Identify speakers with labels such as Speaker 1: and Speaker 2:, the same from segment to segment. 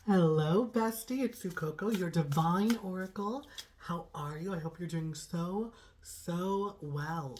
Speaker 1: Hello, bestie. It's SuCoco, your divine oracle. How are you? I hope you're doing so well.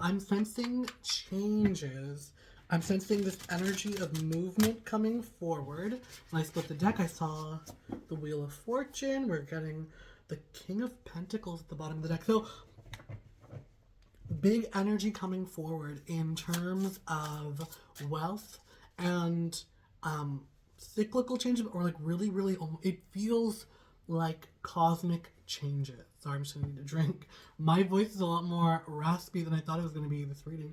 Speaker 1: I'm sensing changes. I'm sensing this energy of movement coming forward. When I split the deck, I saw the Wheel of Fortune. We're getting the King of Pentacles at the bottom of the deck. So, big energy coming forward in terms of wealth and cyclical changes, or like really, it feels like cosmic changes. Sorry, I'm just gonna need a drink. My voice is a lot more raspy than I thought it was gonna be this reading.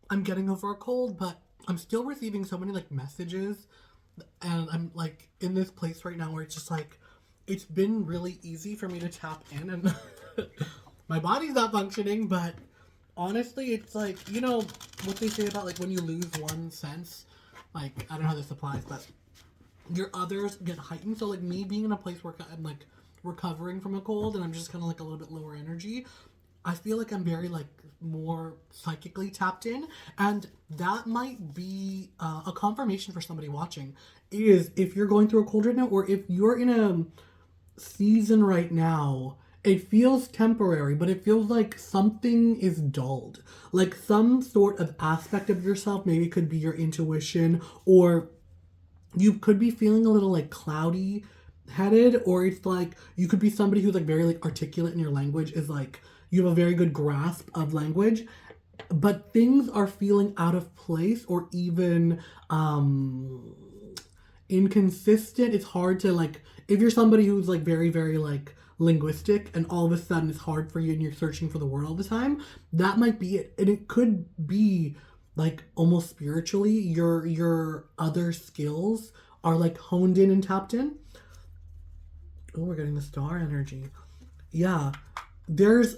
Speaker 1: I'm getting over a cold, but I'm still receiving so many like messages, and I'm like in this place right now where it's just like it's been really easy for me to tap in, and my body's not functioning, but honestly, it's like, you know what they say about like when you lose one sense, like I don't know how this applies, but your others get heightened. So like me being in a place where I'm like recovering from a cold and I'm just kind of like a little bit lower energy, I feel like I'm very like more psychically tapped in, and that might be a confirmation for somebody watching. Is if you're going through a cold right now, or if you're in a season right now, it feels temporary, but it feels like something is dulled. Like some sort of aspect of yourself, maybe it could be your intuition, or you could be feeling a little like cloudy headed, or it's like you could be somebody who's like very like articulate in your language, is like you have a very good grasp of language, but things are feeling out of place or even inconsistent. It's hard to like, if you're somebody who's like very like linguistic and all of a sudden it's hard for you and you're searching for the word all the time, that might be it. And it could be like almost spiritually your other skills are like honed in and tapped in. Oh, we're getting the star energy. Yeah, there's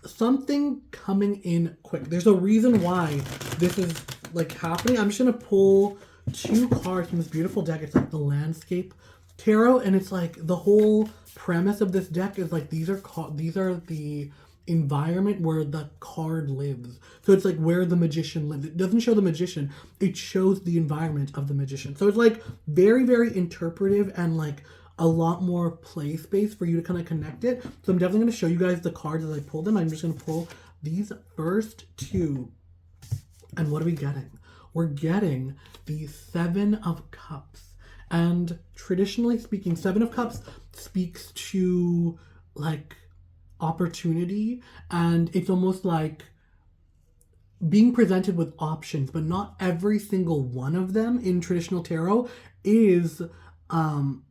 Speaker 1: something coming in quick. There's a reason why this is like happening. I'm just gonna pull two cards from this beautiful deck. It's like the Landscape Tarot, and it's like the whole premise of this deck is like these are the environment where the card lives. So it's like where the magician lives. It doesn't show the magician, it shows the environment of the magician. So it's like very interpretive and like a lot more play space for you to kind of connect it. So I'm definitely going to show you guys the cards as I pull them. I'm just going to pull these first two. And what are we getting? We're getting the Seven of Cups. And traditionally speaking, Seven of Cups speaks to like opportunity, and it's almost like being presented with options, but not every single one of them in traditional tarot is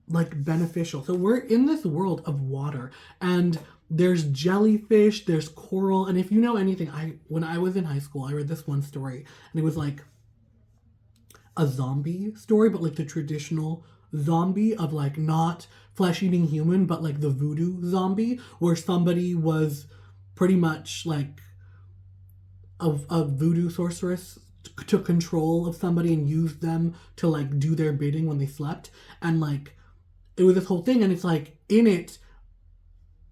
Speaker 1: like beneficial. So we're in this world of water, and there's jellyfish, there's coral, and if you know anything, when I was in high school, I read this one story, and it was like a zombie story, but like the traditional zombie of like not flesh-eating human, but like the voodoo zombie, where somebody was pretty much like a voodoo sorceress took control of somebody and used them to like do their bidding when they slept, and like it was this whole thing. And it's like in it,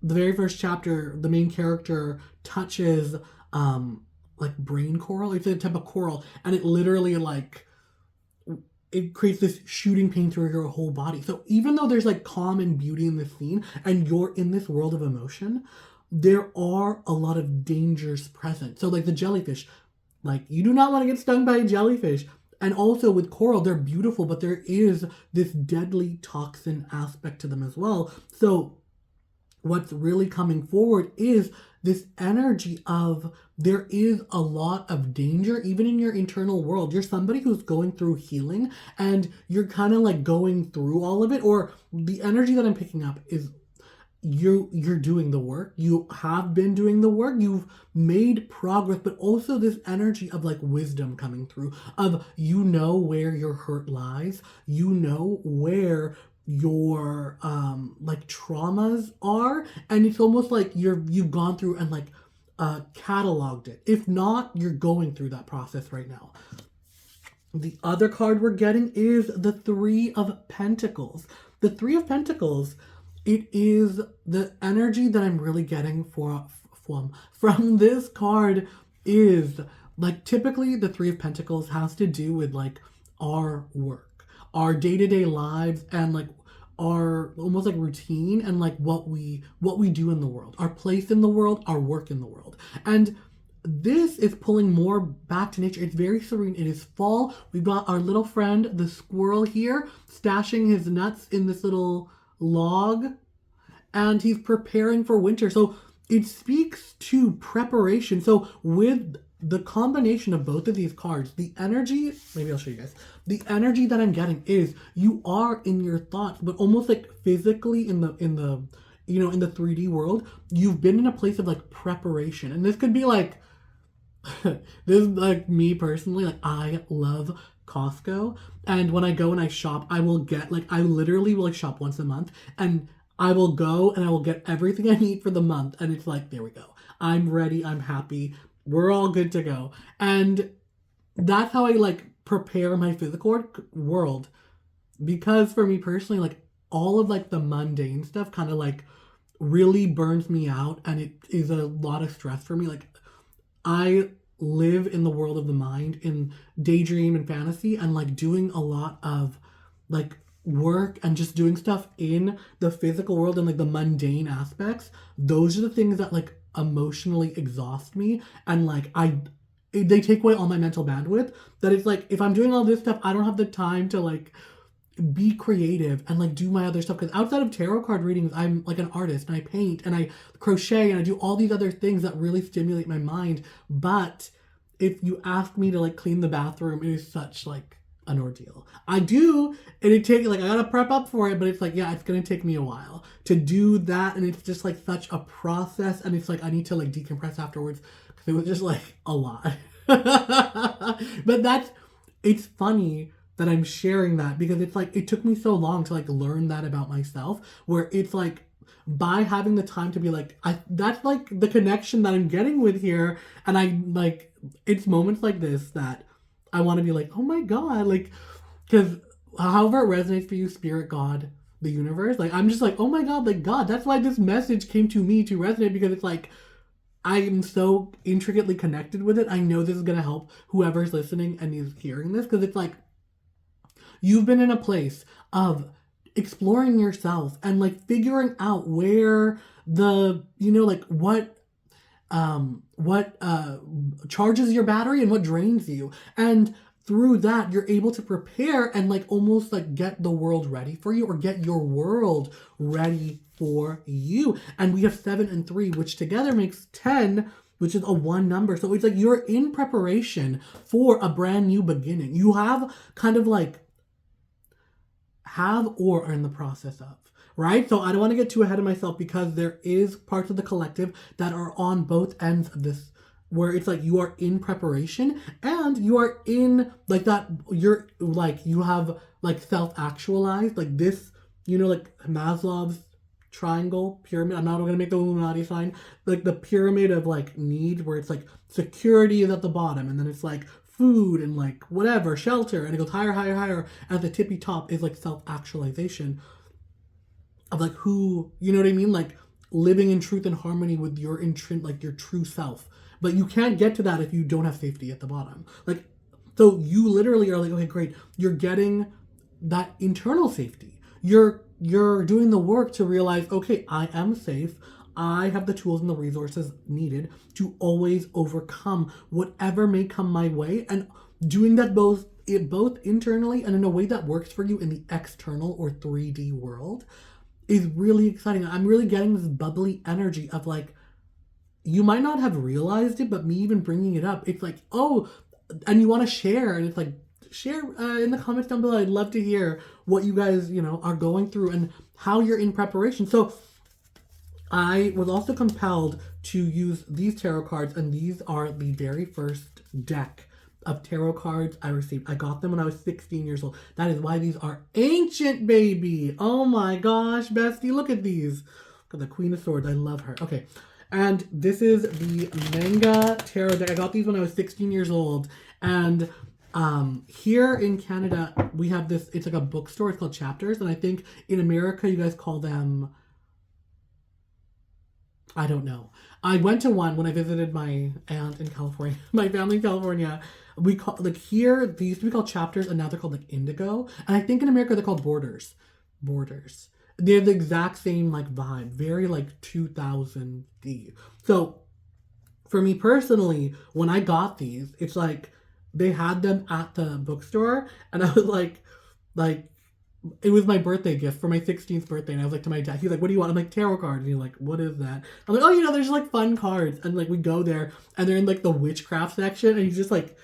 Speaker 1: the very first chapter, the main character touches like brain coral. It's a type of coral, and it literally like it creates this shooting pain through your whole body. So even though there's like calm and beauty in this scene and you're in this world of emotion, there are a lot of dangers present. So like the jellyfish, like you do not want to get stung by a jellyfish. And also with coral, they're beautiful, but there is this deadly toxin aspect to them as well. So what's really coming forward is this energy of there is a lot of danger even in your internal world. You're somebody who's going through healing, and you're kind of like going through all of it, or the energy that I'm picking up is you're doing the work. You have been doing the work. You've made progress, but also this energy of like wisdom coming through, of you know where your hurt lies, you know where your like traumas are, and it's almost like you've gone through and like cataloged it. If not, you're going through that process right now. The other card we're getting is the Three of Pentacles. The Three of Pentacles, it is the energy that I'm really getting from this card is like typically the Three of Pentacles has to do with like our work, our day-to-day lives, and like our almost like routine, and like what we do in the world, our place in the world, our work in the world. And this is pulling more back to nature. It's very serene. It is fall. We've got our little friend, the squirrel, here, stashing his nuts in this little log, and he's preparing for winter. So it speaks to preparation. So with the combination of both of these cards, the energy, maybe I'll show you guys, the energy that I'm getting is you are in your thoughts, but almost like physically in the you know, in the 3D world, you've been in a place of like preparation. And this could be like, this is like me personally, like I love Costco, and when I go and I shop, I will get like, I literally will like shop once a month, and I will go and I will get everything I need for the month, and it's like, there we go, I'm ready, I'm happy, we're all good to go. And that's how I like prepare my physical world, because for me personally, like all of like the mundane stuff kind of like really burns me out, and it is a lot of stress for me. Like I live in the world of the mind, in daydream and fantasy, and like doing a lot of like work and just doing stuff in the physical world and like the mundane aspects. Those are the things that like emotionally exhaust me, and like they take away all my mental bandwidth. That it's like, if I'm doing all this stuff, I don't have the time to like be creative and like do my other stuff, because outside of tarot card readings, I'm like an artist and I paint and I crochet and I do all these other things that really stimulate my mind. But if you ask me to like clean the bathroom, it is such like an ordeal. I do, and it takes like, I gotta prep up for it, but it's like, yeah, it's gonna take me a while to do that, and it's just like such a process, and it's like I need to like decompress afterwards because it was just like a lot. But it's funny that I'm sharing that, because it's like, it took me so long to like learn that about myself, where it's like, by having the time to be like, that's like the connection that I'm getting with here. And I like, it's moments like this that I want to be like, oh my God, like, because however it resonates for you, spirit, God, the universe, like, I'm just like, oh my God, like, God, that's why this message came to me to resonate, because it's like, I am so intricately connected with it. I know this is going to help whoever's listening and is hearing this, because it's like, you've been in a place of exploring yourself and like figuring out where the, you know, like what charges your battery and what drains you. And through that, you're able to prepare and like almost like get the world ready for you, or get your world ready for you. And we have 7 and 3, which together makes 10, which is a 1 number. So it's like you're in preparation for a brand new beginning. You have kind of like have or are in the process of, right? So I don't want to get too ahead of myself, because there is parts of the collective that are on both ends of this, where it's like you are in preparation and you are in like that, you're like, you have like self-actualized, like this, you know, like Maslow's triangle pyramid. I'm not going to make the Illuminati sign, like the pyramid of like need, where it's like security is at the bottom, and then it's like food and like whatever, shelter, and it goes higher, higher, higher. At the tippy top is like self-actualization of like who, you know what I mean? Like living in truth and harmony with your like your true self. But you can't get to that if you don't have safety at the bottom. Like, so you literally are like, okay, great. You're getting that internal safety. You're doing the work to realize, okay, I am safe. I have the tools and the resources needed to always overcome whatever may come my way, and doing that both internally and in a way that works for you in the external or 3D world is really exciting. I'm really getting this bubbly energy of like, you might not have realized it, but me even bringing it up, it's like, oh, and you want to share, and it's like, share in the comments down below. I'd love to hear what you guys, you know, are going through and how you're in preparation. So I was also compelled to use these tarot cards, and these are the very first deck of tarot cards I received. I got them when I was 16 years old. That is why these are ancient, baby. Oh my gosh, bestie, look at these. Got the Queen of Swords. I love her. Okay, and this is the manga tarot deck. I got these when I was 16 years old, and here in Canada we have this. It's like a bookstore. It's called Chapters, and I think in America you guys call them I don't know. I went to one when I visited my aunt in California, my family in California. We call like here they used to be called chapters, and now they're called like indigo. And I think in America they're called borders. Borders. They have the exact same like vibe, very like 2000 D. So for me personally, when I got these, it's like they had them at the bookstore, and I was like it was my birthday gift for my 16th birthday, and I was like to my dad, he's like, "What do you want?" I'm like, "Tarot cards." And he's like, "What is that?" I'm like, "Oh, there's like fun cards," and like we go there, and they're in like the witchcraft section, and he's just like,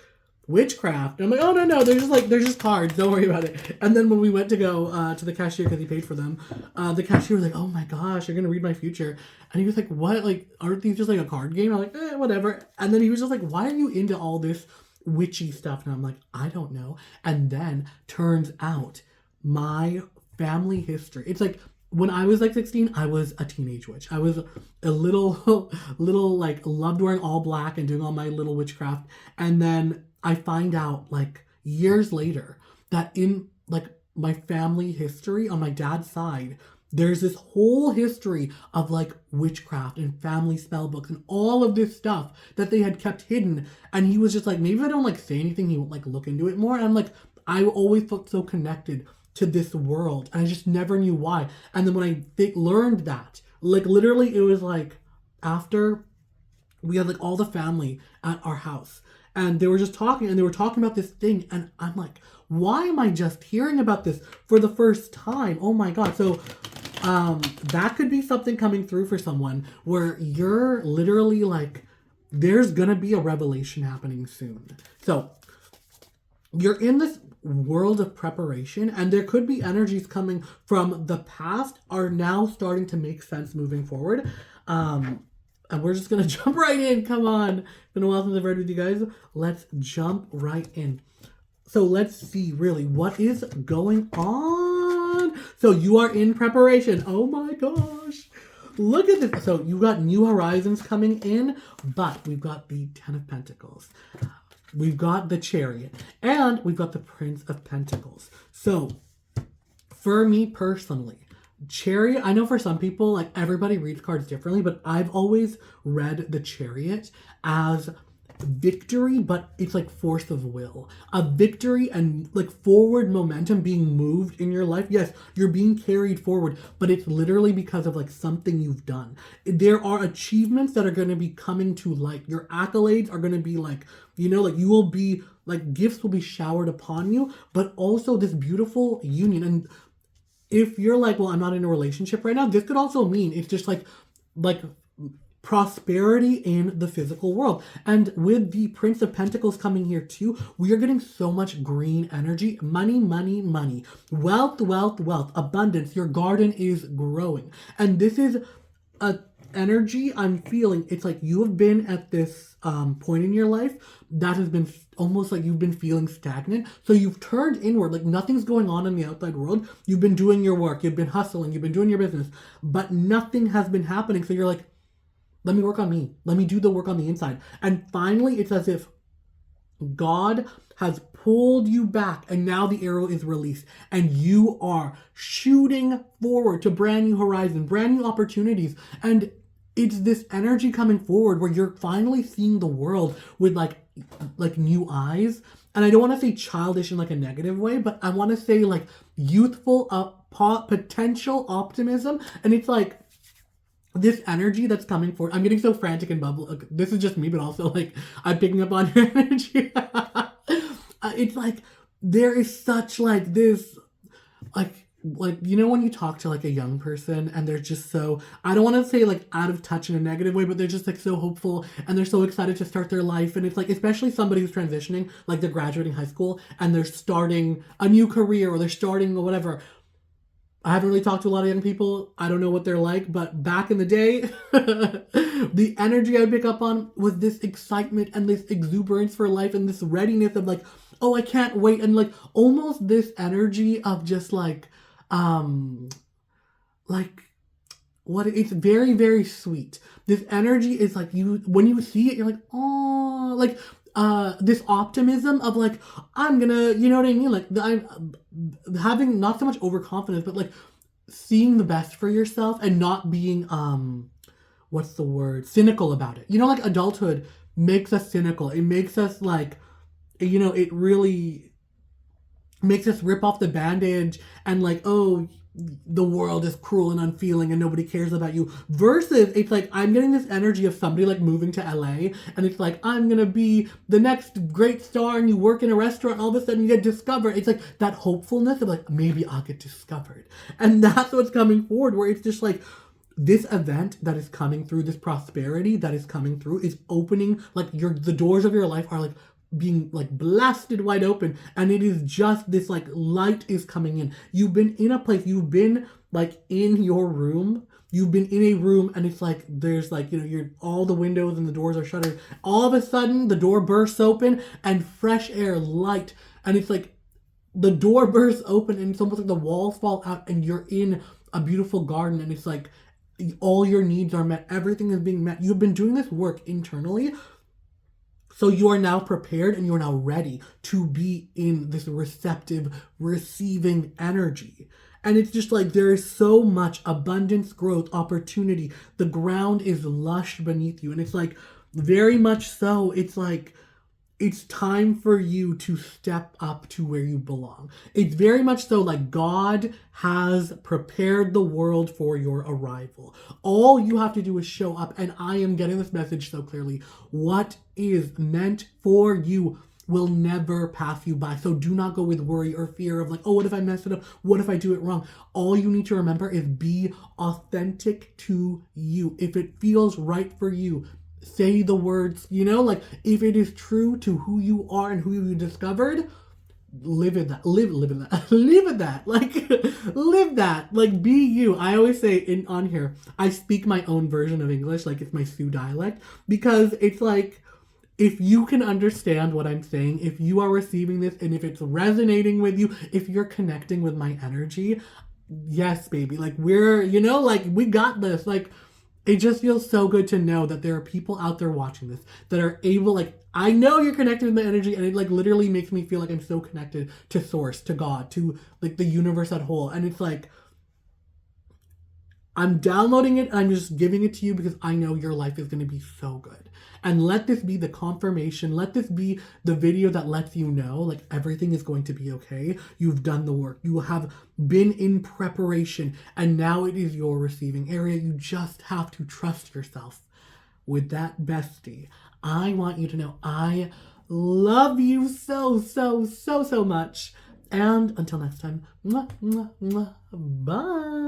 Speaker 1: "Witchcraft?" And I'm like, "Oh no, they're just cards. Don't worry about it." And then when we went to go to the cashier because he paid for them, the cashier was like, "Oh my gosh, you're gonna read my future," and he was like, "What? Like, aren't these just like a card game?" I'm like, whatever." And then he was just like, "Why are you into all this witchy stuff?" And I'm like, "I don't know." And then turns out my family history. It's like when I was like 16, I was a teenage witch. I was a little, little like loved wearing all black and doing all my little witchcraft. And then I find out like years later that in like my family history on my dad's side, there's this whole history of like witchcraft and family spell books and all of this stuff that they had kept hidden. And he was just like, maybe if I don't like say anything, he won't like look into it more. And I'm like, I always felt so connected to this world, and I just never knew why. And then when I learned that, like literally, it was like after we had like all the family at our house, and they were just talking, and they were talking about this thing, and I'm like, why am I just hearing about this for the first time? Oh my god! So that could be something coming through for someone where you're literally like, there's gonna be a revelation happening soon. So you're in this world of preparation, and there could be energies coming from the past are now starting to make sense moving forward. And we're just gonna jump right in. Come on. It's been a while since I've read with you guys. Let's jump right in. So let's see really what is going on. So you are in preparation. Oh my gosh. Look at this. So you got new horizons coming in, but we've got the Ten of Pentacles. We've got the Chariot, and we've got the Prince of Pentacles. So, for me personally, Chariot, I know for some people, like everybody reads cards differently, but I've always read the Chariot as victory, but it's like force of will. A victory and like forward momentum being moved in your life. Yes, you're being carried forward, but it's literally because of like something you've done. There are achievements that are going to be coming to light. Your accolades are going to be like, like you will be like gifts will be showered upon you, but also this beautiful union. And if you're like, well, I'm not in a relationship right now, this could also mean it's just like prosperity in the physical world. And with the Prince of Pentacles coming here too, we are getting so much green energy. Money, money, money. Wealth, wealth, wealth. Abundance. Your garden is growing. And this is a energy I'm feeling. It's like you have been at this point in your life that has been almost like you've been feeling stagnant. So you've turned inward, like nothing's going on in the outside world. You've been doing your work. You've been hustling. You've been doing your business. But nothing has been happening. So you're like, let me work on me. Let me do the work on the inside. And finally, it's as if God has pulled you back, and now the arrow is released, and you are shooting forward to brand new horizons, brand new opportunities. And it's this energy coming forward where you're finally seeing the world with like new eyes. And I don't want to say childish in like a negative way, but I want to say like youthful potential optimism. And it's like this energy that's coming forward. I'm getting so frantic and bubble. This is just me, but also like I'm picking up on your energy. It's like there is such like this like when you talk to like a young person and they're just so, I don't want to say like out of touch in a negative way, but they're just like so hopeful and they're so excited to start their life. And it's like, especially somebody who's transitioning, like they're graduating high school and they're starting a new career or they're starting or whatever. I haven't really talked to a lot of young people. I don't know what they're like, but back in the day, the energy I pick up on was this excitement and this exuberance for life and this readiness of like, oh, I can't wait. And like almost this energy of just like what it's very, very sweet. This energy is like when you see it, you're like, oh, like this optimism of like, I'm gonna, you know what I mean? Like I'm having not so much overconfidence, but like seeing the best for yourself and not being what's the word, cynical about it. You know, like adulthood makes us cynical. It makes us like, you know, it really makes us rip off the bandage and like, oh, the world is cruel and unfeeling and nobody cares about you. Versus it's like, I'm getting this energy of somebody like moving to LA and it's like, I'm gonna be the next great star, and you work in a restaurant, all of a sudden you get discovered. It's like that hopefulness of like, maybe I'll get discovered. And that's what's coming forward, where it's just like, this event that is coming through, this prosperity that is coming through, is opening, like the doors of your life are like being like blasted wide open, and it is just this like light is coming in. You've been in a place, you've been like in your room, you've been in a room, and it's like there's like, you know, you're all the windows and the doors are shuttered. All of a sudden the door bursts open and fresh air, light, and it's like the door bursts open and it's almost like the walls fall out and you're in a beautiful garden, and it's like all your needs are met, everything is being met. You've been doing this work internally, so you are now prepared and you are now ready to be in this receptive, receiving energy. And it's just like there is so much abundance, growth, opportunity. The ground is lush beneath you. And it's like very much so, it's like it's time for you to step up to where you belong. It's very much so like God has prepared the world for your arrival. All you have to do is show up. And I am getting this message so clearly. What is meant for you will never pass you by. So do not go with worry or fear of like, oh, what if I mess it up? What if I do it wrong? All you need to remember is be authentic to you. If it feels right for you, say the words, you know, like if it is true to who you are and who you discovered, live in that, live in that, live in that, like live that, like be you. I always say on here, I speak my own version of English, like it's my Sioux dialect, because it's like, if you can understand what I'm saying, if you are receiving this and if it's resonating with you, if you're connecting with my energy, yes, baby, like we're, you know, like we got this, like it just feels so good to know that there are people out there watching this that are able, like, I know you're connected with my energy, and it like literally makes me feel like I'm so connected to source, to God, to like the universe at whole. And it's like, I'm downloading it and I'm just giving it to you because I know your life is going to be so good. And let this be the confirmation. Let this be the video that lets you know like everything is going to be okay. You've done the work. You have been in preparation and now it is your receiving area. You just have to trust yourself. With that, bestie, I want you to know I love you so, so, so, so much. And until next time, mwah, mwah, mwah, bye.